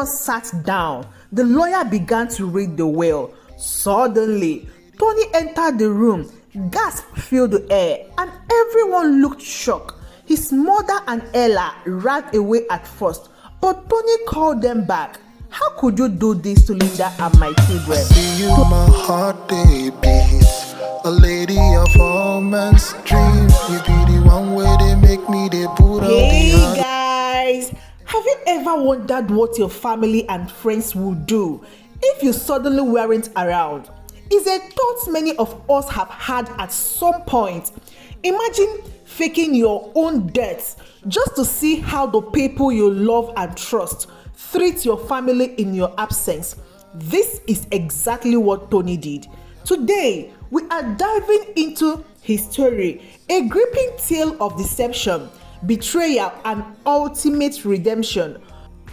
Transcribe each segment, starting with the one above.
sat down, the lawyer began to read the will. Suddenly, Tony entered the room. Gasps filled the air, and everyone looked shocked. His mother and Ella ran away at first, but Tony called them back. How could you do this to Linda and my children? I see you, my heart they beats. A lady of all men's dreams. You be the one where they make me they put on Hey the heart. guys, have you ever wondered what your family and friends would do if you suddenly weren't around? It's a thought many of us have had at some point. Imagine faking your own death just to see how the people you love and trust treat your family in your absence. This is exactly what Tony did. Today, we are diving into his story, a gripping tale of deception, betrayal, and ultimate redemption.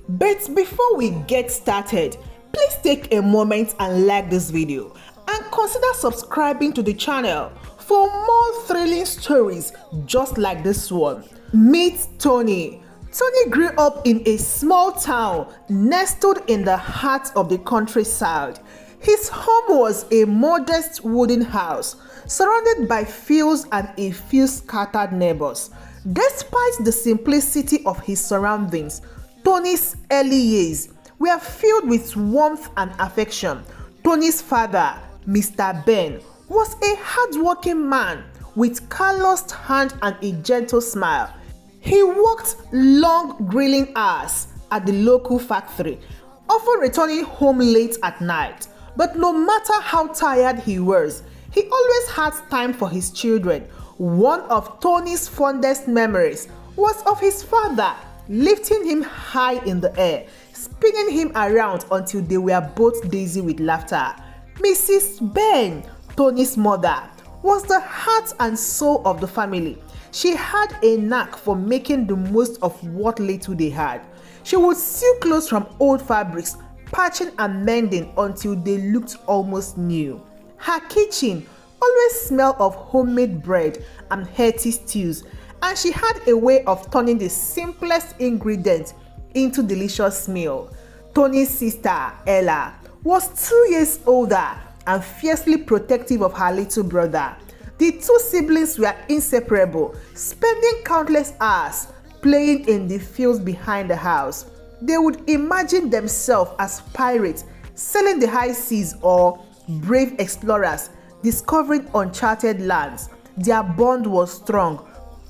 But before we get started, please take a moment and like this video and consider subscribing to the channel for more thrilling stories just like this one. Meet Tony. Tony grew up in a small town nestled in the heart of the countryside. His home was a modest wooden house surrounded by fields and a few scattered neighbors. Despite the simplicity of his surroundings, Tony's early years were filled with warmth and affection. Tony's father, Mr. Ben, was a hardworking man with calloused hand and a gentle smile. He worked long grilling hours at the local factory, often returning home late at night. But no matter how tired he was, he always had time for his children. One of Tony's fondest memories was of his father lifting him high in the air, spinning him around until they were both dizzy with laughter. Mrs. Ben, Tony's mother, was the heart and soul of the family. She had a knack for making the most of what little they had. She would sew clothes from old fabrics, patching and mending until they looked almost new. Her kitchen always smelled of homemade bread and hearty stews, and she had a way of turning the simplest ingredients into delicious meal. Tony's sister, Ella, was 2 years older and fiercely protective of her little brother. The two siblings were inseparable, spending countless hours playing in the fields behind the house. They would imagine themselves as pirates sailing the high seas or brave explorers discovering uncharted lands. Their bond was strong.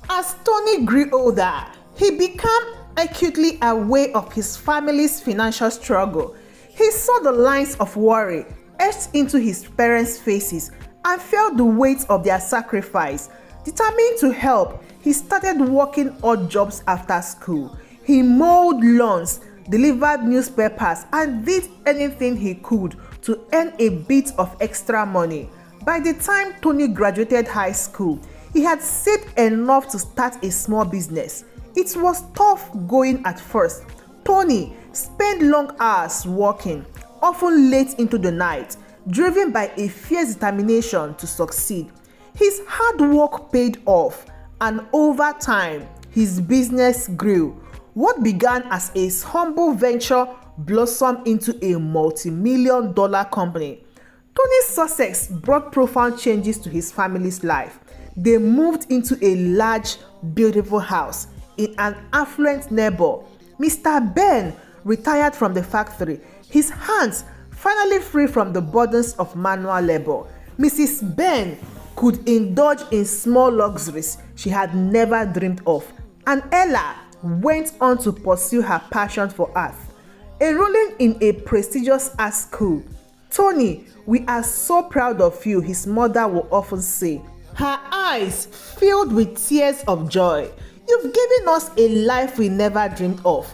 As Tony grew older, he became acutely aware of his family's financial struggle. He saw the lines of worry etched into his parents' faces and felt the weight of their sacrifice. Determined to help, he started working odd jobs after school. He mowed lawns, delivered newspapers, and did anything he could to earn a bit of extra money. By the time Tony graduated high school, he had saved enough to start a small business. It was tough going at first. Tony spent long hours working, often late into the night, driven by a fierce determination to succeed. His hard work paid off, and over time, his business grew. What began as a humble venture blossomed into a multi-million-dollar company. Tony's success brought profound changes to his family's life. They moved into a large, beautiful house in an affluent neighbor. Mr. Ben retired from the factory, his hands finally free from the burdens of manual labor. Mrs. Ben could indulge in small luxuries she had never dreamed of, and Ella went on to pursue her passion for art, enrolling in a prestigious art school. "Tony, we are so proud of you," his mother would often say, her eyes filled with tears of joy. "You've given us a life we never dreamed of."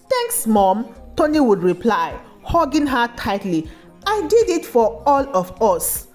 "Thanks, Mom," Tony would reply, hugging her tightly. "I did it for all of us."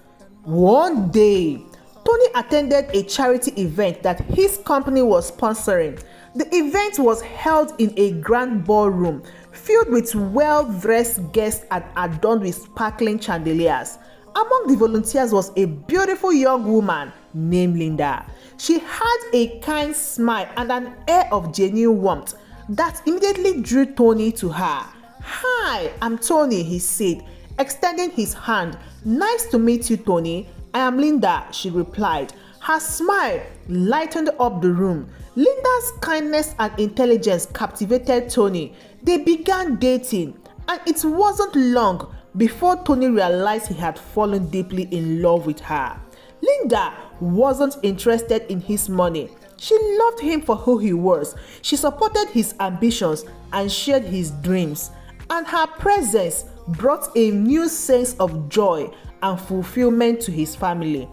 One day, Tony attended a charity event that his company was sponsoring. The event was held in a grand ballroom filled with well-dressed guests and adorned with sparkling chandeliers. Among the volunteers was a beautiful young woman named Linda. She had a kind smile and an air of genuine warmth that immediately drew Tony to her. "Hi, I'm Tony," he said, extending his hand. "Nice to meet you, Tony. I am Linda," she replied. Her smile lightened up the room. Linda's kindness and intelligence captivated Tony. They began dating, and it wasn't long before Tony realized he had fallen deeply in love with her. Linda wasn't interested in his money. She loved him for who he was. She supported his ambitions and shared his dreams. And her presence brought a new sense of joy and fulfillment to his family.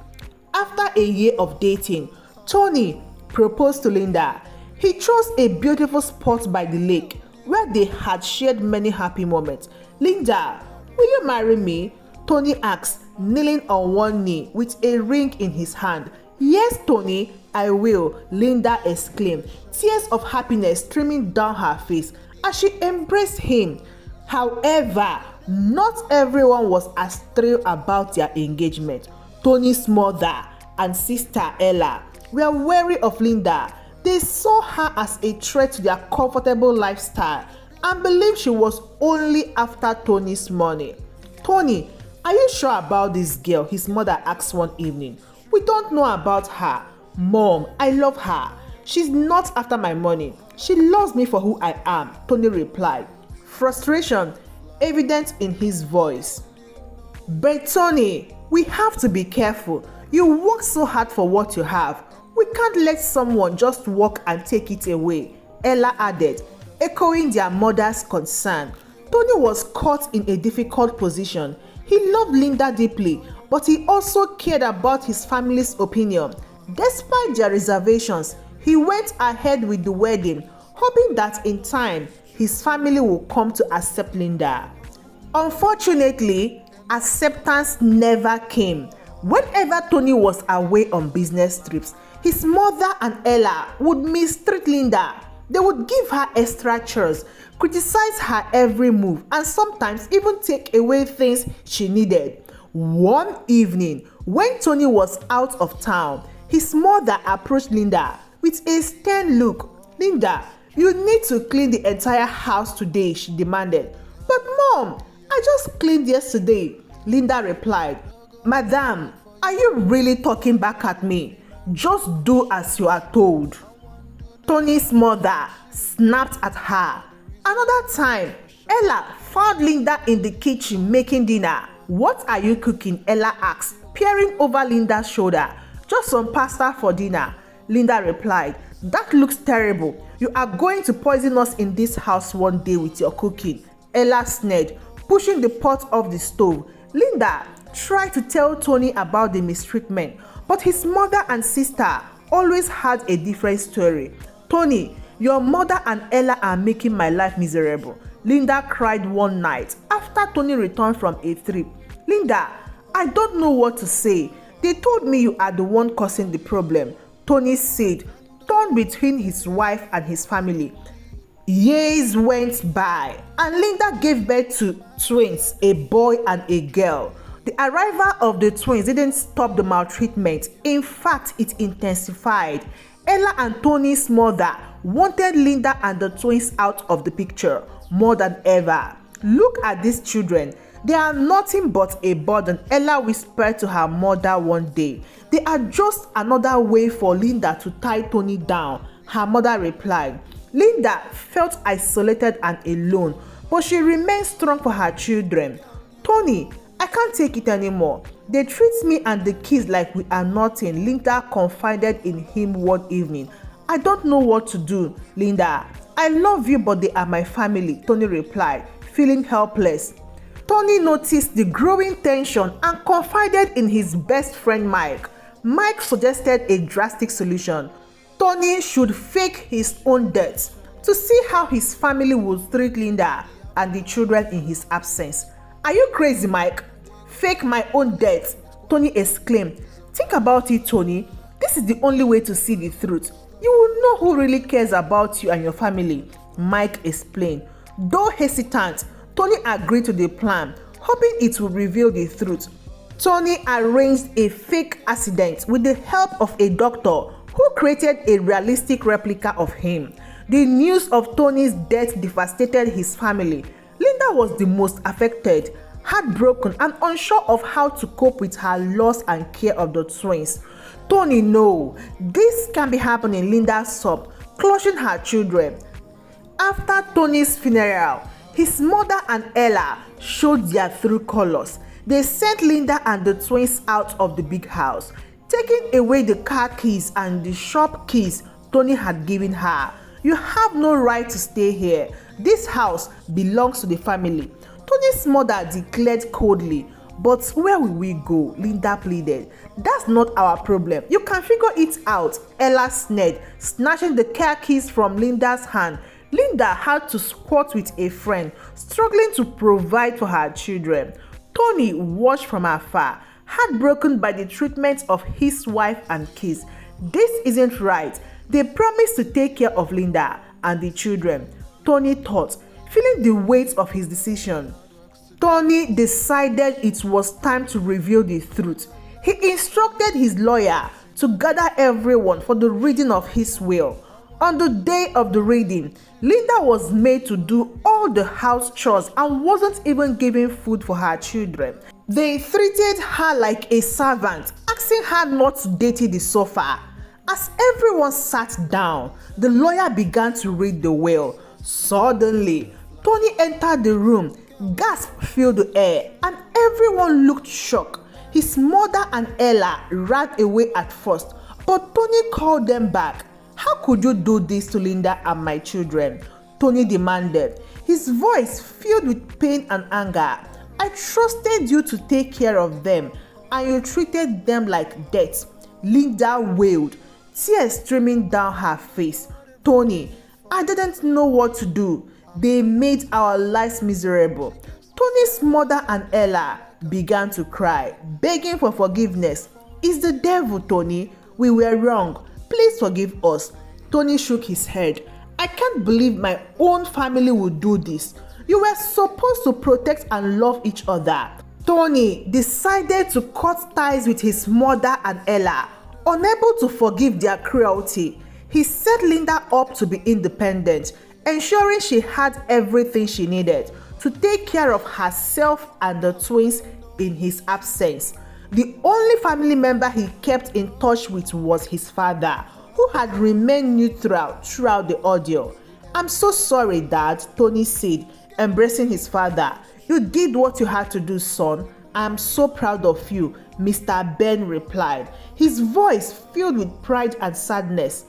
After a year of dating, Tony proposed to Linda. He chose a beautiful spot by the lake where they had shared many happy moments. "Linda, will you marry me?" Tony asked, kneeling on one knee with a ring in his hand. "Yes, Tony, I will," Linda exclaimed, tears of happiness streaming down her face as she embraced him. However, not everyone was as thrilled about their engagement. Tony's mother and sister Ella were wary of Linda. They saw her as a threat to their comfortable lifestyle and believed she was only after Tony's money. "Tony, are you sure about this girl?" his mother asked one evening. "We don't know about her." "Mom, I love her. She's not after my money. She loves me for who I am," Tony replied, frustration evident in his voice. "But Tony, we have to be careful. You work so hard for what you have. We can't let someone just walk and take it away," Ella added, echoing their mother's concern. Tony was caught in a difficult position. He loved Linda deeply, but he also cared about his family's opinion. Despite their reservations, he went ahead with the wedding, hoping that in time, his family would come to accept Linda. Unfortunately, acceptance never came. Whenever Tony was away on business trips, his mother and Ella would mistreat Linda. They would give her extra chores, criticize her every move, and sometimes even take away things she needed. One evening, when Tony was out of town, his mother approached Linda with a stern look. "Linda, you need to clean the entire house today," she demanded. "But Mom, I just cleaned yesterday," Linda replied. "Madam, are you really talking back at me? Just do as you are told." Tony's mother snapped at her. Another time, Ella found Linda in the kitchen making dinner. "What are you cooking?" Ella asked, peering over Linda's shoulder. "Just some pasta for dinner," Linda replied. "That looks terrible. You are going to poison us in this house one day with your cooking," Ella sneered, pushing the pot off the stove. Linda tried to tell Tony about the mistreatment, but his mother and sister always had a different story. "Tony, your mother and Ella are making my life miserable," Linda cried one night after Tony returned from a trip. "Linda, I don't know what to say. They told me you are the one causing the problem," Tony said, torn between his wife and his family. Years went by, and Linda gave birth to twins, a boy and a girl. The arrival of the twins didn't stop the maltreatment. In fact, it intensified. Ella and Tony's mother wanted Linda and the twins out of the picture more than ever. "Look at these children. They are nothing but a burden," Ella whispered to her mother one day. "They are just another way for Linda to tie Tony down," her mother replied. Linda felt isolated and alone, but she remained strong for her children. "Tony, I can't take it anymore. They treat me and the kids like we are nothing," Linda confided in him one evening. "I don't know what to do, Linda. I love you, but they are my family," Tony replied, feeling helpless. Tony noticed the growing tension and confided in his best friend Mike. Mike suggested a drastic solution. Tony should fake his own death to see how his family would treat Linda and the children in his absence. "Are you crazy, Mike? Fake my own death?" Tony exclaimed. "Think about it, Tony. This is the only way to see the truth. You will know who really cares about you and your family," Mike explained. Though hesitant, Tony agreed to the plan, hoping it would reveal the truth. Tony arranged a fake accident with the help of a doctor who created a realistic replica of him. The news of Tony's death devastated his family. Linda Linda was the most affected, heartbroken, and unsure of how to cope with her loss and care of the twins. Tony, no, this can be happening, Linda sobbed, clutching her children. After Tony's funeral, his mother and Ella showed their true colors. They sent Linda and the twins out of the big house, taking away the car keys and the shop keys Tony had given her. You have no right to stay here. This house belongs to the family, Tony's mother declared coldly. But where will we go? Linda pleaded. That's not our problem. You can figure it out, Ella sneered, snatching the car keys from Linda's hand. Linda had to squat with a friend, struggling to provide for her children. Tony watched from afar, heartbroken by the treatment of his wife and kids. This isn't right. They promised to take care of Linda and the children, Tony thought, feeling the weight of his decision. Tony decided it was time to reveal the truth. He instructed his lawyer to gather everyone for the reading of his will. On the day of the reading, Linda was made to do all the house chores and wasn't even given food for her children. They treated her like a servant, asking her not to dirty the sofa. As everyone sat down, the lawyer began to read the will. Suddenly, Tony entered the room. Gasps filled the air, and everyone looked shocked. His mother and Ella ran away at first, but Tony called them back. How could you do this to Linda and my children? Tony demanded, his voice filled with pain and anger. I trusted you to take care of them, and you treated them like dirt. Linda wailed, tears streaming down her face. Tony, I didn't know what to do. They made our lives miserable. Tony's mother and Ella began to cry, begging for forgiveness. It's the devil, Tony. We were wrong. Please forgive us. Tony shook his head. I can't believe my own family would do this. You were supposed to protect and love each other. Tony decided to cut ties with his mother and Ella, unable to forgive their cruelty. He set Linda up to be independent, ensuring she had everything she needed to take care of herself and the twins in his absence. The only family member he kept in touch with was his father, who had remained neutral throughout the ordeal. I'm so sorry, Dad, Tony said, embracing his father. You did what you had to do, son. I'm so proud of you, Mr. Ben replied, his voice filled with pride and sadness.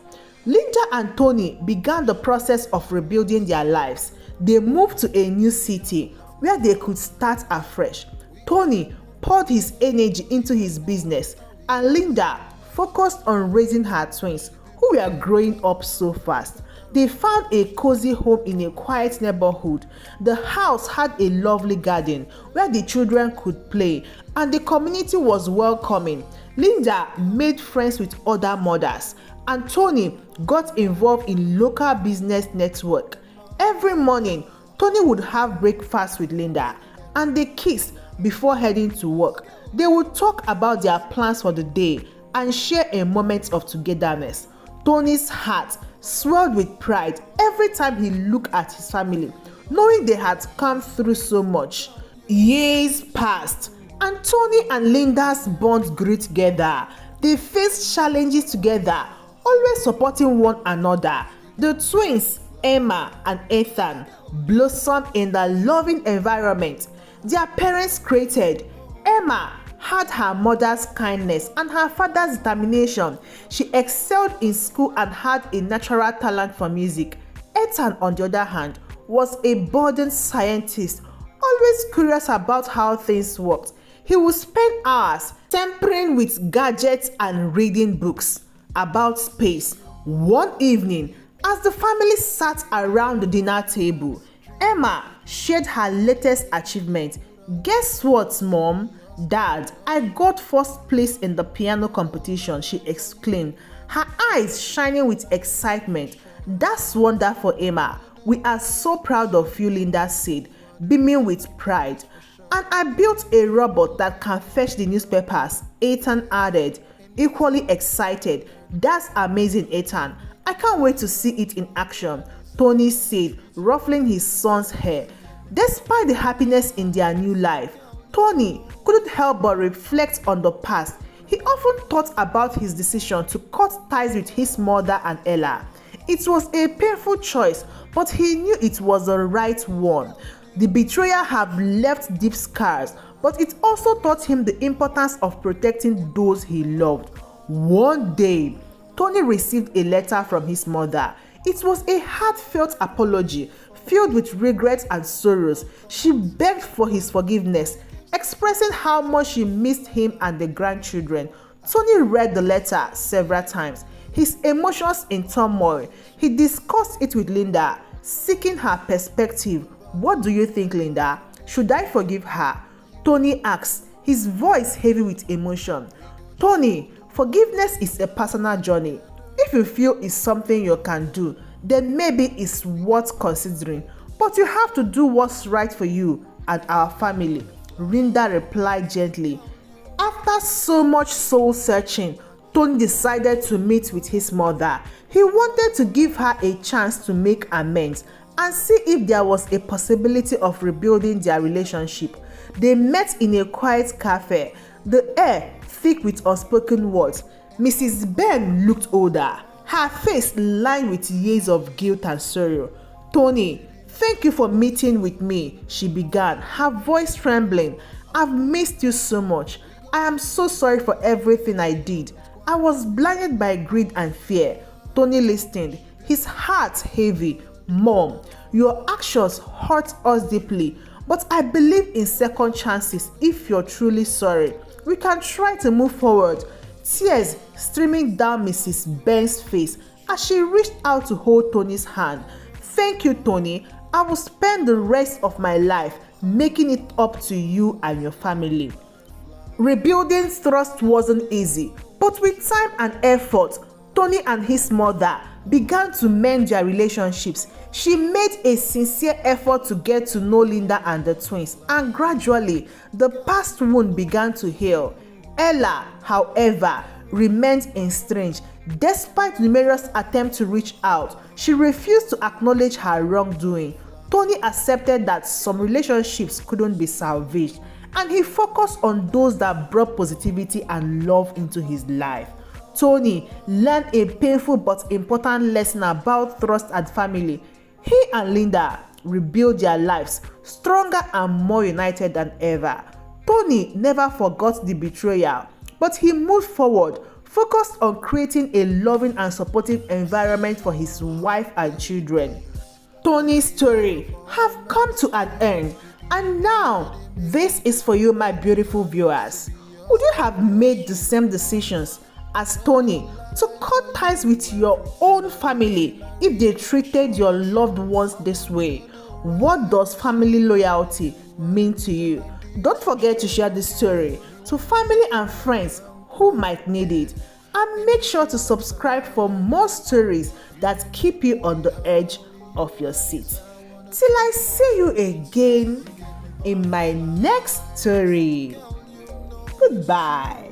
Linda and Tony began the process of rebuilding their lives. They moved to a new city where they could start afresh. Tony poured his energy into his business, and Linda focused on raising her twins, who were growing up so fast. They found a cozy home in a quiet neighborhood. The house had a lovely garden where the children could play, and the community was welcoming. Linda made friends with other mothers, and Tony got involved in local business network. Every morning, Tony would have breakfast with Linda, and they kissed before heading to work. They would talk about their plans for the day and share a moment of togetherness. Tony's heart swelled with pride every time he looked at his family, knowing they had come through so much. Years passed, and Tony and Linda's bond grew together. They faced challenges together, always supporting one another. The twins, Emma and Ethan, blossomed in the loving environment their parents created. Emma had her mother's kindness and her father's determination. She excelled in school and had a natural talent for music. Ethan, on the other hand, was a budding scientist, always curious about how things worked. He would spend hours tampering with gadgets and reading books about space. One evening, as the family sat around the dinner table, Emma shared her latest achievement. Guess what, Mom? Dad, I got first place in the piano competition, she exclaimed, her eyes shining with excitement. That's wonderful, Emma. We are so proud of you, Linda said, beaming with pride. And I built a robot that can fetch the newspapers, Ethan added, equally excited. That's amazing, Ethan. I can't wait to see it in action, Tony said, ruffling his son's hair. Despite the happiness in their new life, Tony couldn't help but reflect on the past. He often thought about his decision to cut ties with his mother and Ella. It was a painful choice, but he knew it was the right one. The betrayal had left deep scars, but it also taught him the importance of protecting those he loved. One day, Tony received a letter from his mother. It was a heartfelt apology filled with regrets and sorrows. She begged for his forgiveness, expressing how much she missed him and the grandchildren. Tony read the letter several times, his emotions in turmoil. He discussed it with Linda, seeking her perspective. "What do you think, Linda? Should I forgive her?" Tony asked, his voice heavy with emotion. "Tony, forgiveness is a personal journey. If you feel it's something you can do, then maybe it's worth considering. But you have to do what's right for you and our family," Linda replied gently. After so much soul searching, Tony decided to meet with his mother. He wanted to give her a chance to make amends and see if there was a possibility of rebuilding their relationship. They met in a quiet cafe, the air thick with unspoken words. Mrs. Ben looked older, her face lined with years of guilt and sorrow. "Tony, thank you for meeting with me," she began, her voice trembling. "I've missed you so much. I am so sorry for everything I did. I was blinded by greed and fear." Tony listened, his heart heavy. "Mom, your actions hurt us deeply, but I believe in second chances. If you're truly sorry, we can try to move forward." Tears streaming down Mrs. Ben's face as she reached out to hold Tony's hand. "Thank you, Tony. I will spend the rest of my life making it up to you and your family." Rebuilding trust wasn't easy, but with time and effort, Tony and his mother began to mend their relationships. She made a sincere effort to get to know Linda and the twins, and gradually, the past wound began to heal. Ella, however, remained estranged. Despite numerous attempts to reach out, she refused to acknowledge her wrongdoing. Tony accepted that some relationships couldn't be salvaged, and he focused on those that brought positivity and love into his life. Tony learned a painful but important lesson about trust and family. He and Linda rebuilt their lives stronger and more united than ever. Tony never forgot the betrayal, but he moved forward, focused on creating a loving and supportive environment for his wife and children. Tony's story have come to an end, and now this is for you, my beautiful viewers. Would you have made the same decisions as Tony to cut ties with your own family if they treated your loved ones this way? What does family loyalty mean to you? Don't forget to share this story to family and friends who might need it, and make sure to subscribe for more stories that keep you on the edge of your seat. Till I see you again in my next story. Goodbye.